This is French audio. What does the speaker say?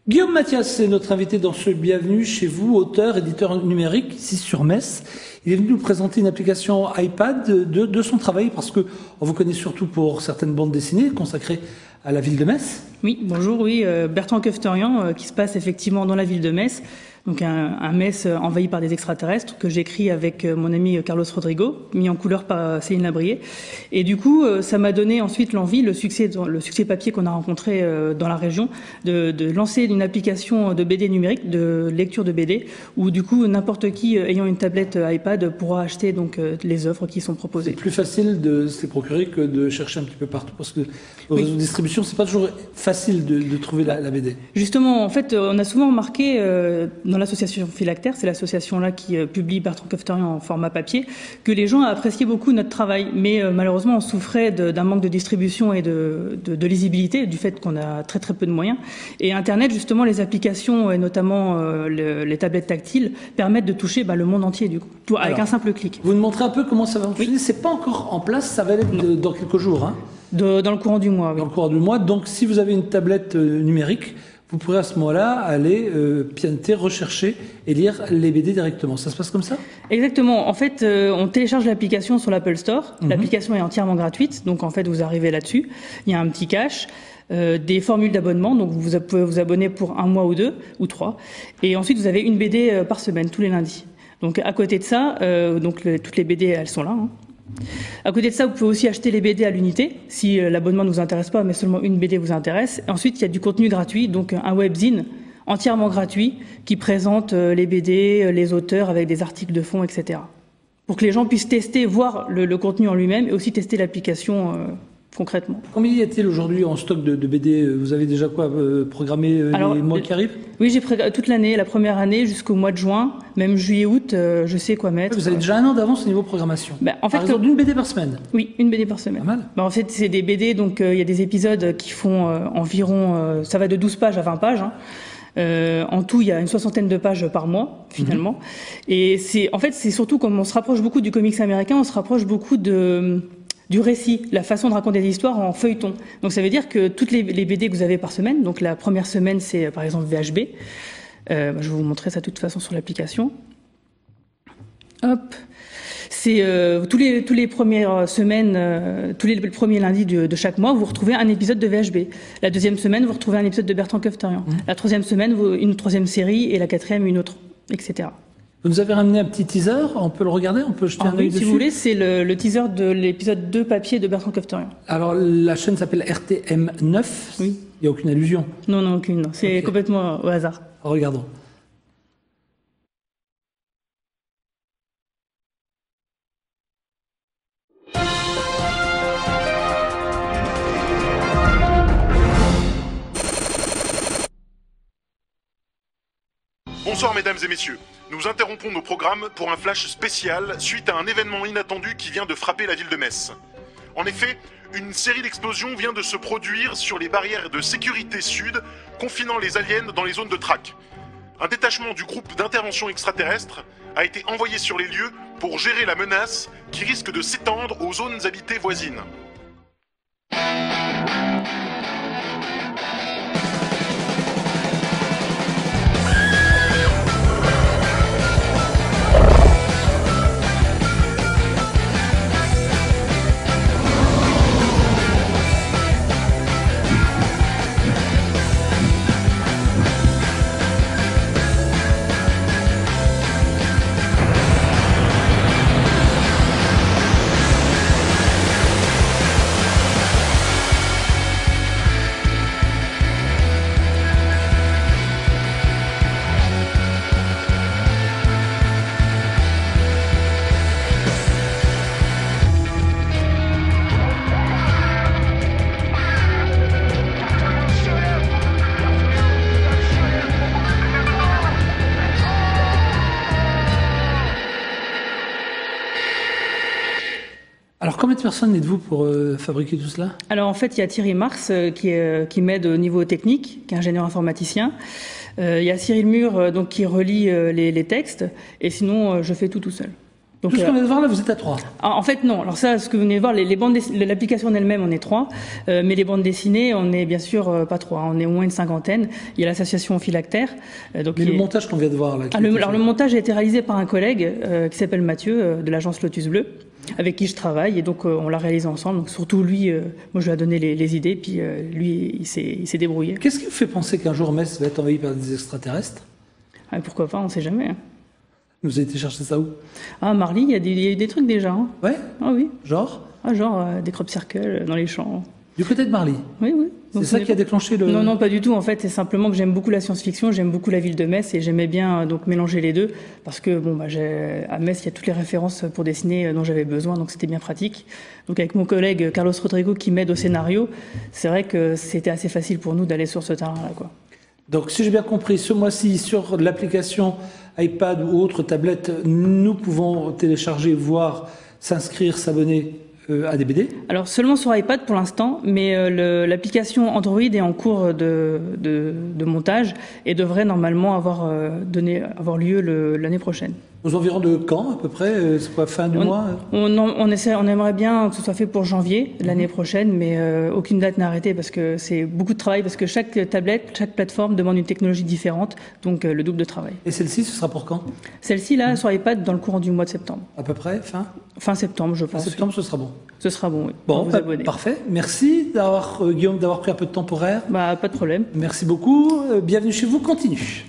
Guillaume Mathias, c'est notre invité dans ce Bienvenue chez vous, auteur, éditeur numérique, ici sur Metz. Il est venu nous présenter une application iPad de son travail, parce que on vous connaît surtout pour certaines bandes dessinées consacrées à la ville de Metz. Oui, bonjour, Bertrand Kefterian, qui se passe effectivement dans la ville de Metz. Donc un Metz envahi par des extraterrestres que j'écris avec mon ami Carlos Rodrigo, mis en couleur par Céline Labrier. Et du coup, ça m'a donné ensuite l'envie, le succès papier qu'on a rencontré dans la région, de lancer une application de BD numérique, de lecture de BD, où du coup n'importe qui ayant une tablette iPad pourra acheter donc les œuvres qui sont proposées. C'est plus facile de se les procurer que de chercher un petit peu partout, parce que au réseau de distribution, c'est pas toujours facile de trouver la BD. Justement, en fait, on a souvent remarqué dans l'association Philactère, c'est l'association-là qui publie Bertrand Kefterian en format papier, que les gens appréciaient beaucoup notre travail. Mais malheureusement, on souffrait d'un manque de distribution et de lisibilité, du fait qu'on a très peu de moyens. Et Internet, justement, les applications, et notamment les tablettes tactiles, permettent de toucher le monde entier, du coup, avec un simple clic. Vous nous montrez un peu comment ça va fonctionner. Oui. C'est pas encore en place, ça va l'être dans quelques jours. Hein. Dans le courant du mois, oui. Dans le courant du mois. Donc, si vous avez une tablette numérique, vous pourrez à ce moment-là aller pianoter, rechercher et lire les BD directement. Ça se passe comme ça ? Exactement. En fait, on télécharge l'application sur l'Apple Store. L'application est entièrement gratuite, donc en fait, vous arrivez là-dessus. Il y a un petit cache. Des formules d'abonnement, donc vous pouvez vous abonner pour 1 mois ou 2 ou 3, et ensuite vous avez une BD par semaine, tous les lundis. Donc à côté de ça, toutes les BD elles sont là. Hein. À côté de ça, vous pouvez aussi acheter les BD à l'unité, si l'abonnement ne vous intéresse pas, mais seulement une BD vous intéresse. Ensuite, il y a du contenu gratuit, donc un webzine entièrement gratuit, qui présente les BD, les auteurs avec des articles de fond, etc. Pour que les gens puissent tester, voir le contenu en lui-même, et aussi tester l'application concrètement. Combien y a-t-il aujourd'hui en stock de BD ? Vous avez déjà programmé les mois qui arrivent ? Oui, j'ai toute l'année, la première année jusqu'au mois de juin, même juillet-août, je sais quoi mettre. Vous avez déjà 1 an d'avance au niveau programmation. En fait, par exemple, une BD par semaine. Oui, une BD par semaine. Pas mal. En fait, c'est des BD, donc il y a des épisodes qui font environ, ça va de 12 pages à 20 pages. Hein. En tout, il y a une 60aine de pages par mois, finalement. Et c'est surtout comme on se rapproche beaucoup du comics américain, on se rapproche beaucoup du récit, la façon de raconter des histoires en feuilleton. Donc ça veut dire que toutes les BD que vous avez par semaine, donc la première semaine c'est par exemple VHB, je vais vous montrer ça de toute façon sur l'application. Hop, c'est tous les premières semaines, tous les premiers lundis de chaque mois, vous retrouvez un épisode de VHB. La deuxième semaine, vous retrouvez un épisode de Bertrand Kefterian. La troisième semaine, une troisième série et la quatrième une autre, etc. Vous nous avez ramené un petit teaser, on peut le regarder, on peut jeter un œil dessus. Si vous voulez, c'est le teaser de l'épisode 2 papier de Bertrand Kefterian. Alors, la chaîne s'appelle RTM9, oui. Il n'y a aucune allusion. Non, aucune. C'est complètement au hasard. Regardons. Bonsoir mesdames et messieurs, nous interrompons nos programmes pour un flash spécial suite à un événement inattendu qui vient de frapper la ville de Metz. En effet, une série d'explosions vient de se produire sur les barrières de sécurité sud, confinant les aliens dans les zones de traque. Un détachement du groupe d'intervention extraterrestre a été envoyé sur les lieux pour gérer la menace qui risque de s'étendre aux zones habitées voisines. Alors, combien de personnes êtes-vous pour fabriquer tout cela ? Alors, en fait, il y a Thierry Marx qui m'aide au niveau technique, qui est ingénieur informaticien. Il y a Cyril Mur qui relie les textes. Et sinon, je fais tout seul. Donc, tout ce qu'on vient de voir là, vous êtes à 3. En fait, non. Alors ça, ce que vous venez de voir, les bandes l'application en elle-même, on est 3. Mais les bandes dessinées, on est bien sûr pas 3. On est au moins une cinquantaine. Il y a l'association Phylactère. Mais le montage qu'on vient de voir là. Alors le montage a été réalisé par un collègue qui s'appelle Mathieu, de l'agence Lotus Bleu, avec qui je travaille. Et donc on l'a réalisé ensemble. Donc surtout lui, moi je lui ai donné les idées, puis lui, il s'est débrouillé. Qu'est-ce qui vous fait penser qu'un jour Metz va être envahi par des extraterrestres? Pourquoi pas, on sait jamais. Hein. Vous avez été chercher ça où? Ah, Marly, il y a des trucs déjà. Hein. Ouais. Ah oui. Genre Des crop circles dans les champs. Du côté de Marly? Oui, oui. C'est ça qui a déclenché le... Non, non, pas du tout. En fait, c'est simplement que j'aime beaucoup la science-fiction, j'aime beaucoup la ville de Metz et j'aimais bien donc mélanger les deux parce que à Metz, il y a toutes les références pour dessiner dont j'avais besoin, donc c'était bien pratique. Donc avec mon collègue Carlos Rodrigo qui m'aide au scénario, c'est vrai que c'était assez facile pour nous d'aller sur ce terrain-là, quoi. Donc, si j'ai bien compris, ce mois-ci, sur l'application iPad ou autre tablette, nous pouvons télécharger, voir, s'inscrire, s'abonner à des BD. Alors, seulement sur iPad pour l'instant, mais l'application Android est en cours de montage et devrait normalement avoir lieu l'année prochaine. Aux environs de quand, à peu près? C'est quoi, fin du mois? On aimerait bien que ce soit fait pour janvier l'année prochaine, mais aucune date n'est arrêtée parce que c'est beaucoup de travail, parce que chaque tablette, chaque plateforme demande une technologie différente, donc le double de travail. Et celle-ci, ce sera pour quand? Celle-ci, là, sur iPad, dans le courant du mois de septembre. À peu près, fin? Fin septembre, je pense. Fin septembre, ce sera bon. Ce sera bon, oui. Bon, vous abonner. Parfait. Merci Guillaume d'avoir pris un peu de temps pour R. Pas de problème. Merci beaucoup. Bienvenue chez vous, continue.